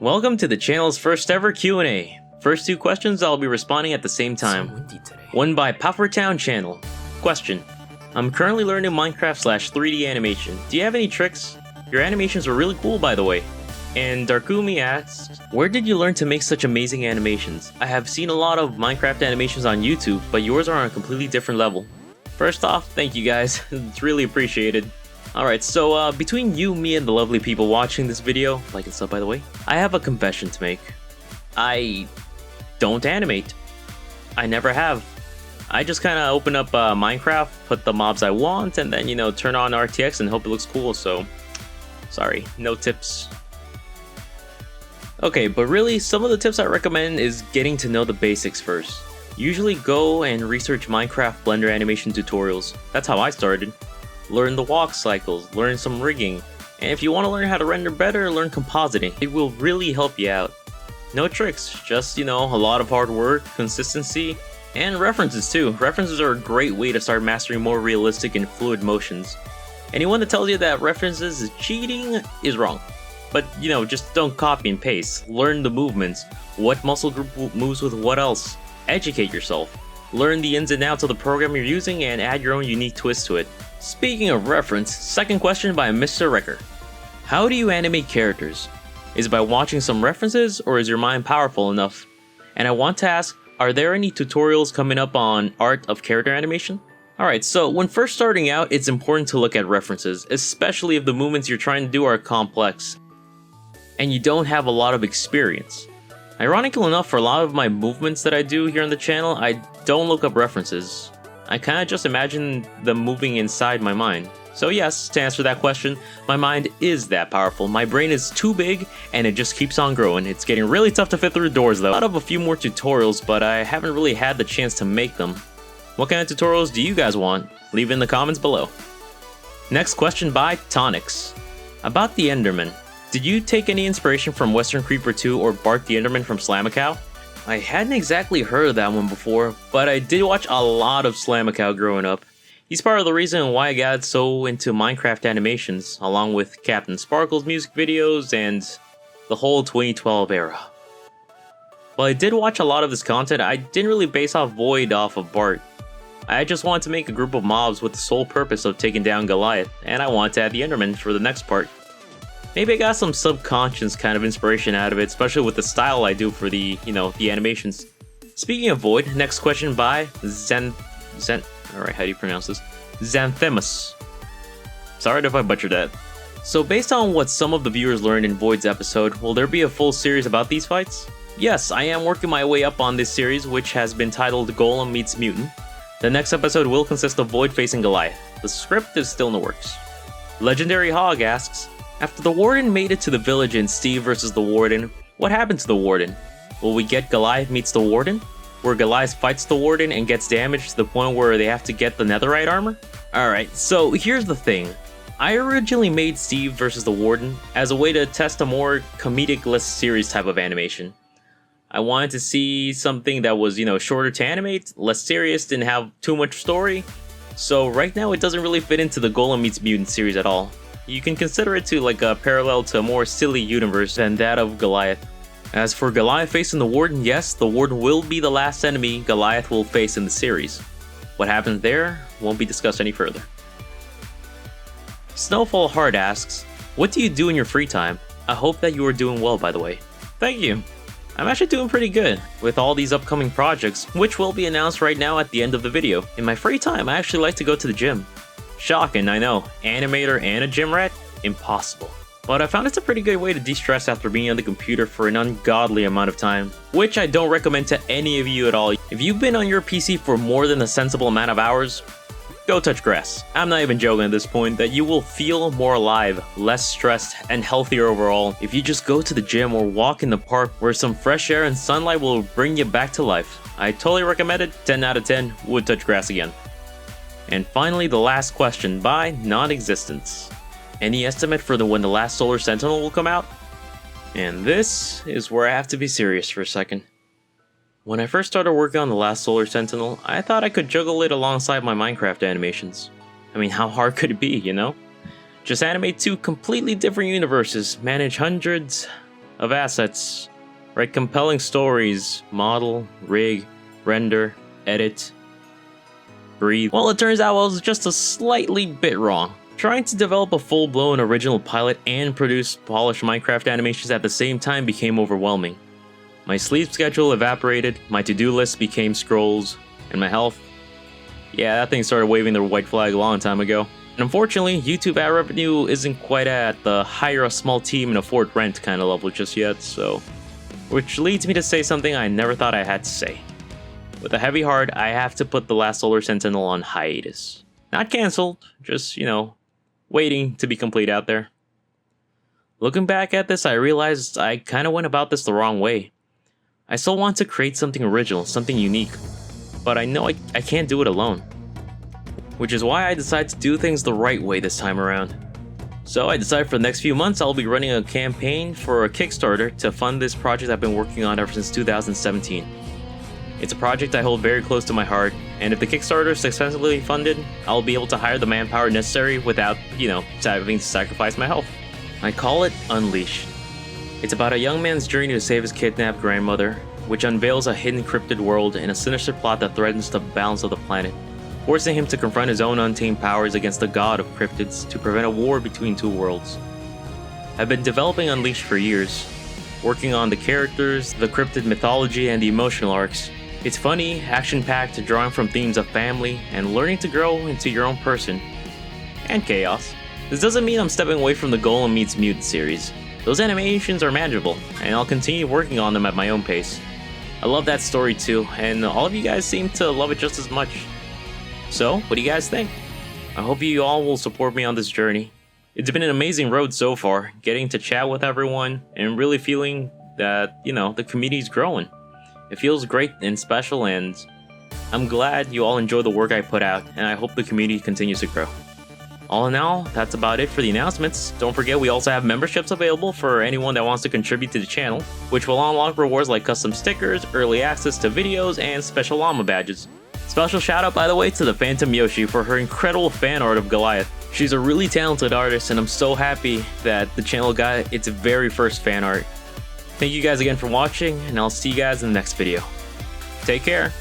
Welcome to the channel's first ever Q&A. First two questions I'll be responding at the same time. One by Town Channel. Question: I'm currently learning Minecraft / 3D animation. Do you have any tricks? Your animations are really cool, by the way. And Darkumi asks, where did you learn to make such amazing animations? I have seen a lot of Minecraft animations on YouTube, but yours are on a completely different level. First off, thank you guys, it's really appreciated. Alright, so between you, me, and the lovely people watching this video, like and sub by the way, I have a confession to make. I don't animate. I never have. I just kind of open up Minecraft, put the mobs I want, and then, turn on RTX and hope it looks cool, so sorry, no tips. Okay, but really, some of the tips I recommend is getting to know the basics first. Usually go and research Minecraft Blender animation tutorials. That's how I started. Learn the walk cycles, learn some rigging, and if you want to learn how to render better, learn compositing. It will really help you out. No tricks, just, a lot of hard work, consistency, and references too. References are a great way to start mastering more realistic and fluid motions. Anyone that tells you that references is cheating is wrong. But, just don't copy and paste. Learn the movements, what muscle group moves with what else. Educate yourself. Learn the ins and outs of the program you're using and add your own unique twist to it. Speaking of reference, second question by Mr. Wrecker. How do you animate characters? Is it by watching some references, or is your mind powerful enough? And I want to ask, are there any tutorials coming up on art of character animation? Alright, so when first starting out, it's important to look at references, especially if the movements you're trying to do are complex and you don't have a lot of experience. Ironically enough, for a lot of my movements that I do here on the channel, I don't look up references. I kinda just imagine them moving inside my mind. So yes, to answer that question, my mind is that powerful. My brain is too big and it just keeps on growing. It's getting really tough to fit through doors though. I thought of a few more tutorials, but I haven't really had the chance to make them. What kind of tutorials do you guys want? Leave it in the comments below. Next question by Tonix. About the Enderman. Did you take any inspiration from Western Creeper 2 or Bart the Enderman from Slamacow? I hadn't exactly heard of that one before, but I did watch a lot of Slamacow growing up. He's part of the reason why I got so into Minecraft animations, along with Captain Sparkle's music videos and the whole 2012 era. While I did watch a lot of his content, I didn't really base off Void off of Bart. I just wanted to make a group of mobs with the sole purpose of taking down Goliath, and I wanted to add the Enderman for the next part. Maybe I got some subconscious kind of inspiration out of it, especially with the style I do for the, the animations. Speaking of Void, next question by alright, how do you pronounce this? Xanthemus. Sorry if I butchered that. So based on what some of the viewers learned in Void's episode, will there be a full series about these fights? Yes, I am working my way up on this series, which has been titled Golem Meets Mutant. The next episode will consist of Void facing Goliath. The script is still in the works. Legendary Hog asks, after the Warden made it to the village in Steve vs. the Warden, what happened to the Warden? Will we get Goliath meets the Warden? Where Goliath fights the Warden and gets damaged to the point where they have to get the netherite armor? Alright, so here's the thing. I originally made Steve vs. the Warden as a way to test a more comedic less series type of animation. I wanted to see something that was, shorter to animate, less serious, didn't have too much story. So right now it doesn't really fit into the Golem Meets Mutant series at all. You can consider it to like a parallel to a more silly universe than that of Goliath. As for Goliath facing the Warden, yes, the Warden will be the last enemy Goliath will face in the series. What happens there won't be discussed any further. Snowfall Heart asks, what do you do in your free time? I hope that you are doing well, by the way. Thank you. I'm actually doing pretty good with all these upcoming projects, which will be announced right now at the end of the video. In my free time, I actually like to go to the gym. Shocking, I know. Animator and a gym rat? Impossible. But I found it's a pretty good way to de-stress after being on the computer for an ungodly amount of time, which I don't recommend to any of you at all. If you've been on your PC for more than a sensible amount of hours, go touch grass. I'm not even joking at this point, that you will feel more alive, less stressed, and healthier overall if you just go to the gym or walk in the park where some fresh air and sunlight will bring you back to life. I totally recommend it. 10 out of 10 would touch grass again. And finally, the last question by Non-Existence. Any estimate for when the last Solar Sentinel will come out? And this is where I have to be serious for a second. When I first started working on the last Solar Sentinel, I thought I could juggle it alongside my Minecraft animations. I mean, how hard could it be, Just animate two completely different universes, manage hundreds... of assets. Write compelling stories, model, rig, render, edit, breathe. Well, it turns out I was just a slightly bit wrong. Trying to develop a full-blown original pilot and produce polished Minecraft animations at the same time became overwhelming. My sleep schedule evaporated, my to-do list became scrolls, and my health, yeah, that thing started waving the white flag a long time ago. And unfortunately, YouTube ad revenue isn't quite at the hire a small team and afford rent kind of level just yet, so... Which leads me to say something I never thought I had to say. With a heavy heart, I have to put The Last Solar Sentinel on hiatus. Not cancelled, just, waiting to be complete out there. Looking back at this, I realized I kinda went about this the wrong way. I still want to create something original, something unique, but I know I can't do it alone. Which is why I decided to do things the right way this time around. So I decided for the next few months I'll be running a campaign for a Kickstarter to fund this project I've been working on ever since 2017. It's a project I hold very close to my heart, and if the Kickstarter is successfully funded, I'll be able to hire the manpower necessary without, having to sacrifice my health. I call it Unleash. It's about a young man's journey to save his kidnapped grandmother, which unveils a hidden cryptid world and a sinister plot that threatens the balance of the planet, forcing him to confront his own untamed powers against the god of cryptids to prevent a war between two worlds. I've been developing Unleash for years, working on the characters, the cryptid mythology, and the emotional arcs. It's funny, action-packed, drawing from themes of family, and learning to grow into your own person. And chaos. This doesn't mean I'm stepping away from the Golem meets Mutant series. Those animations are manageable, and I'll continue working on them at my own pace. I love that story too, and all of you guys seem to love it just as much. So, what do you guys think? I hope you all will support me on this journey. It's been an amazing road so far, getting to chat with everyone, and really feeling that, the community's growing. It feels great and special, and I'm glad you all enjoy the work I put out, and I hope the community continues to grow. All in all, that's about it for the announcements. Don't forget we also have memberships available for anyone that wants to contribute to the channel, which will unlock rewards like custom stickers, early access to videos, and special llama badges. Special shout out, by the way, to the Phantom Yoshi for her incredible fan art of Goliath. She's a really talented artist, and I'm so happy that the channel got its very first fan art. Thank you guys again for watching, and I'll see you guys in the next video. Take care!